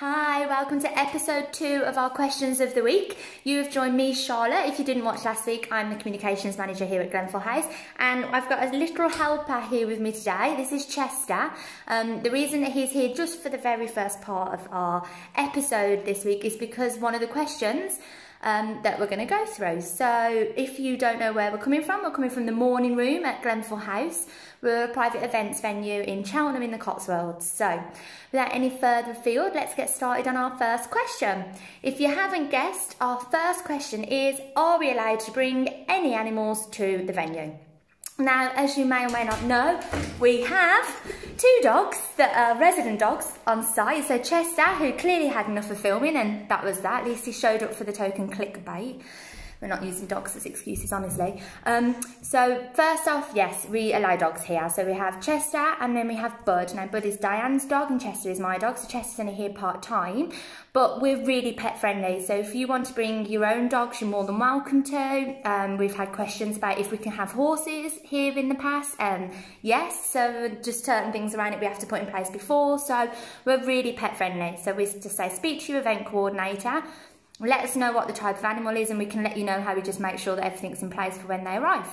Hi, welcome to episode 2 of our questions of the week. You have joined me, Charlotte. If you didn't watch last week, I'm the communications manager here at Glenfall House, and I've got a little helper here with me today. This is Chester. The reason that he's here just for the very first part of our episode this week is because one of the questions that we're going to go through. So if you don't know where we're coming from the morning room at Glenfall House. We're a private events venue in Cheltenham in the Cotswolds. So without any further ado, let's get started on our first question. If you haven't guessed, our first question is, are we allowed to bring any animals to the venue? Now, as you may or may not know, we have 2 dogs that are resident dogs on site. So Chester, who clearly had enough of filming, and that was that. At least he showed up for the token clickbait. We're not using dogs as excuses, honestly. So first off, yes, we allow dogs here. So we have Chester and then we have Bud. Now Bud is Diane's dog and Chester is my dog. So Chester's only here part-time, but we're really pet friendly. So if you want to bring your own dogs, you're more than welcome to. We've had questions about if we can have horses here in the past. Yes, so just certain things around it we have to put in place before. So we're really pet friendly. So we just say, speak to your event coordinator. Let us know what the type of animal is and we can let you know how we just make sure that everything's in place for when they arrive.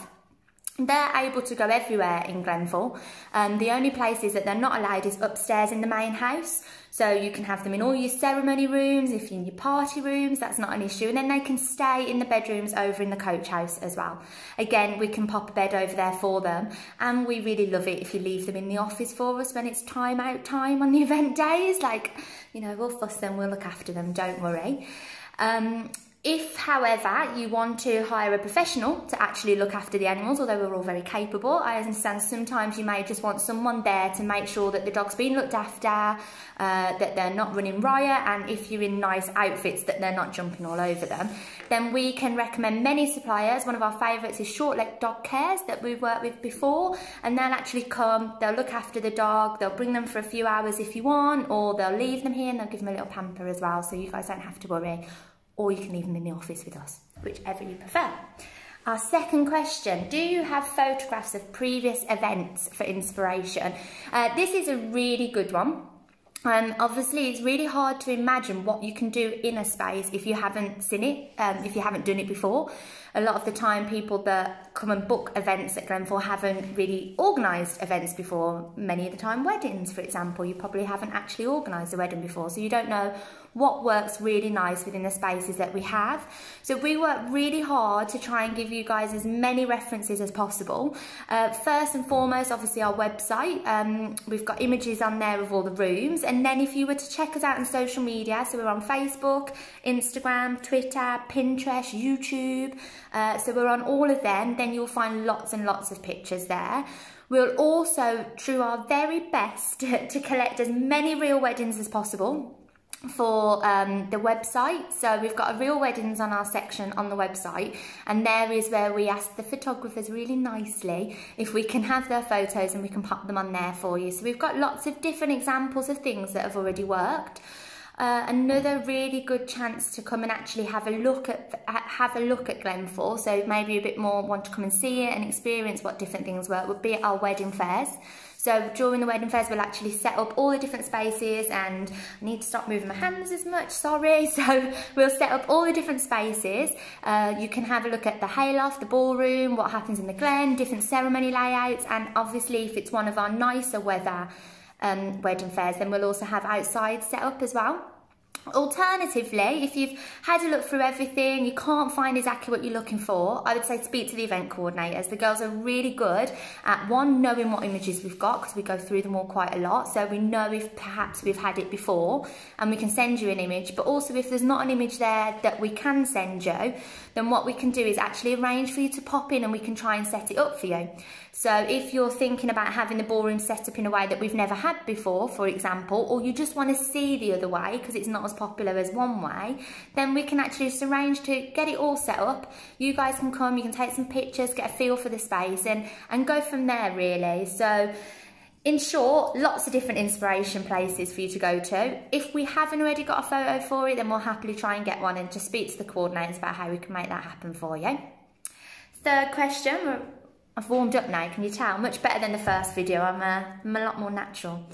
They're able to go everywhere in Glenfall. The only places that they're not allowed is upstairs in the main house. So you can have them in all your ceremony rooms, if you're in your party rooms, that's not an issue. And then they can stay in the bedrooms over in the coach house as well. Again, we can pop a bed over there for them. And we really love it if you leave them in the office for us when it's time out time on the event days. Like, you know, we'll fuss them, we'll look after them, don't worry. If, however, you want to hire a professional to actually look after the animals, although we're all very capable, I understand sometimes you may just want someone there to make sure that the dog's being looked after, that they're not running riot, and if you're in nice outfits that they're not jumping all over them, then we can recommend many suppliers. One of our favourites is Short Leg Dog Cares that we've worked with before, and they'll actually come, they'll look after the dog, they'll bring them for a few hours if you want, or they'll leave them here and they'll give them a little pamper as well, so you guys don't have to worry. Or you can leave them in the office with us, whichever you prefer. Our second question, do you have photographs of previous events for inspiration? This is a really good one. Obviously, it's really hard to imagine what you can do in a space if you haven't seen it, if you haven't done it before. A lot of the time, people that come and book events at Glenfall haven't really organised events before. Many of the time, weddings, for example, you probably haven't actually organised a wedding before, so you don't know what works really nice within the spaces that we have. So we work really hard to try and give you guys as many references as possible. First and foremost, obviously our website. We've got images on there of all the rooms, and then if you were to check us out on social media, so we're on Facebook, Instagram, Twitter, Pinterest, YouTube, so we're on all of them, then you'll find lots and lots of pictures there. We'll also try our very best to collect as many real weddings as possible for the website. So we've got a real weddings on our section on the website, and there is where we ask the photographers really nicely if we can have their photos and we can pop them on there for you. So we've got lots of different examples of things that have already worked. Another really good chance to come and actually have a look at Glenfall, so maybe a bit more want to come and see it and experience what different things work, would be at our wedding fairs. So during the wedding fairs, we'll actually set up all the different spaces, and I need to stop moving my hands as much, sorry. So we'll set up all the different spaces. You can have a look at the hayloft, the ballroom, what happens in the glen, different ceremony layouts, and obviously if it's one of our nicer weather wedding fairs, then we'll also have outside set up as well. Alternatively, if you've had a look through everything, you can't find exactly what you're looking for, I would say speak to the event coordinators. The girls are really good at, one, knowing what images we've got, because we go through them all quite a lot, so we know if perhaps we've had it before and we can send you an image, but also if there's not an image there that we can send you, then what we can do is actually arrange for you to pop in and we can try and set it up for you. So if you're thinking about having the ballroom set up in a way that we've never had before, for example, or you just want to see the other way because it's not as popular as one way, then we can actually just arrange to get it all set up. You guys can come, you can take some pictures, get a feel for the space, and go from there really. So in short, lots of different inspiration places for you to go to. If we haven't already got a photo for it, then we'll happily try and get one and just speak to the coordinators about how we can make that happen for you. Third question, I've warmed up now, can you tell? Much better than the first video, I'm a lot more natural.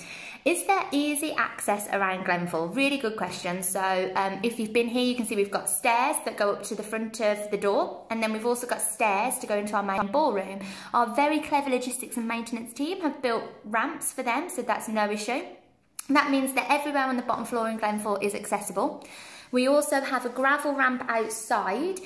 Is there easy access around Glenfall? Really good question. So if you've been here, you can see we've got stairs that go up to the front of the door, and then we've also got stairs to go into our main ballroom. Our very clever logistics and maintenance team have built ramps for them, so that's no issue. That means that everywhere on the bottom floor in Glenfall is accessible. We also have a gravel ramp outside,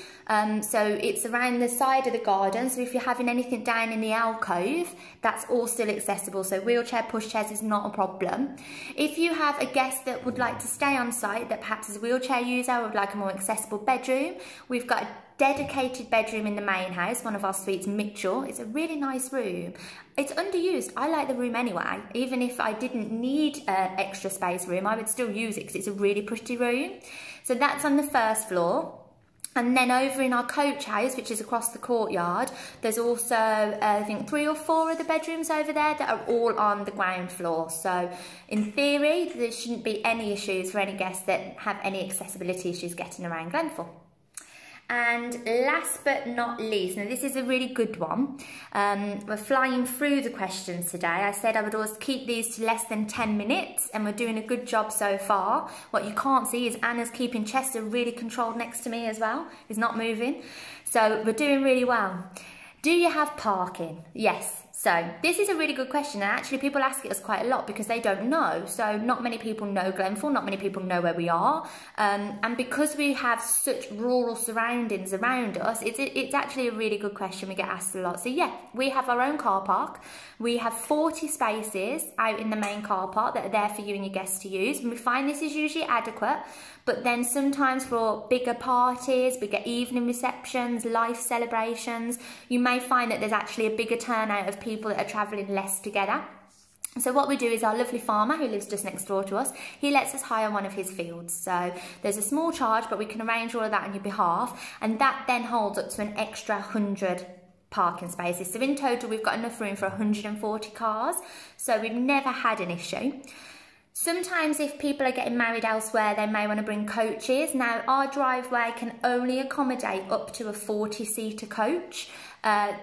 so it's around the side of the garden, so if you're having anything down in the alcove, that's all still accessible, so wheelchair pushchairs is not a problem. If you have a guest that would like to stay on site, that perhaps is a wheelchair user or would like a more accessible bedroom, we've got a dedicated bedroom in the main house, one of our suites, Mitchell. It's a really nice room. It's underused. I like the room anyway. Even if I didn't need an extra space room, I would still use it because it's a really pretty room. So that's on the first floor. And then over in our coach house, which is across the courtyard, there's also, I think, 3 or 4 of the bedrooms over there that are all on the ground floor. So in theory, there shouldn't be any issues for any guests that have any accessibility issues getting around Glenfall. And last but not least, now this is a really good one. We're flying through the questions today. I said I would always keep these to less than 10 minutes, and we're doing a good job so far. What you can't see is Anna's keeping Chester really controlled next to me as well. He's not moving. So we're doing really well. Do you have parking? Yes. So this is a really good question, and actually people ask it us quite a lot because they don't know. So not many people know Glenfall, not many people know where we are, and because we have such rural surroundings around us, it's actually a really good question. We get asked a lot. So yeah, we have our own car park. We have 40 spaces out in the main car park that are there for you and your guests to use, and we find this is usually adequate. But then sometimes for bigger parties, bigger evening receptions, life celebrations, you may find that there's actually a bigger turnout of people that are travelling less together. So what we do is our lovely farmer who lives just next door to us, he lets us hire one of his fields. So there's a small charge, but we can arrange all of that on your behalf. And that then holds up to an extra 100 parking spaces. So in total, we've got enough room for 140 cars. So we've never had an issue. Sometimes if people are getting married elsewhere, they may want to bring coaches. Now, our driveway can only accommodate up to a 40-seater coach.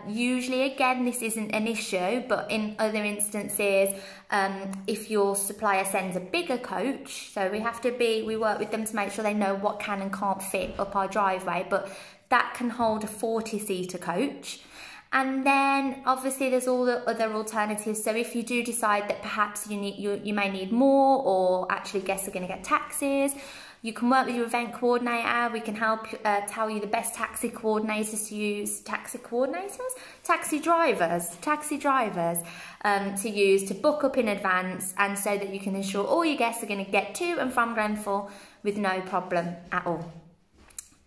Usually, again, this isn't an issue, but in other instances, if your supplier sends a bigger coach, so we work with them to make sure they know what can and can't fit up our driveway, but that can hold a 40-seater coach. And then obviously there's all the other alternatives. So if you do decide that perhaps you may need more, or actually guests are going to get taxis, you can work with your event coordinator. We can help tell you the best taxi coordinators to use. Taxi drivers to use to book up in advance, and so that you can ensure all your guests are going to get to and from Glenfall with no problem at all.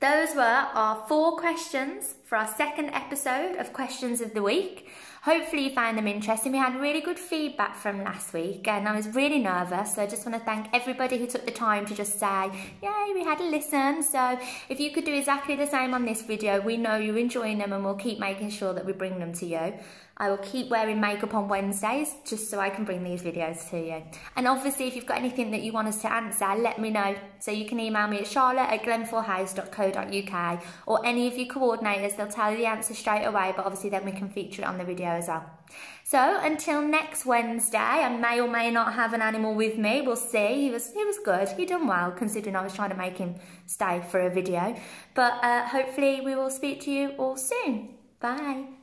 Those were our 4 questions for our second episode of Questions of the Week. Hopefully you found them interesting. We had really good feedback from last week, and I was really nervous, so I just want to thank everybody who took the time to just say, yay, we had a listen. So if you could do exactly the same on this video, we know you're enjoying them, and we'll keep making sure that we bring them to you. I will keep wearing makeup on Wednesdays just so I can bring these videos to you. And obviously, if you've got anything that you want us to answer, let me know. So you can email me at charlotte@glenfallhouse.co.uk, or any of your coordinators. They'll tell you the answer straight away, but obviously then we can feature it on the video as well. So until next Wednesday, I may or may not have an animal with me. We'll see. He was good. He done well, considering I was trying to make him stay for a video. But hopefully we will speak to you all soon. Bye.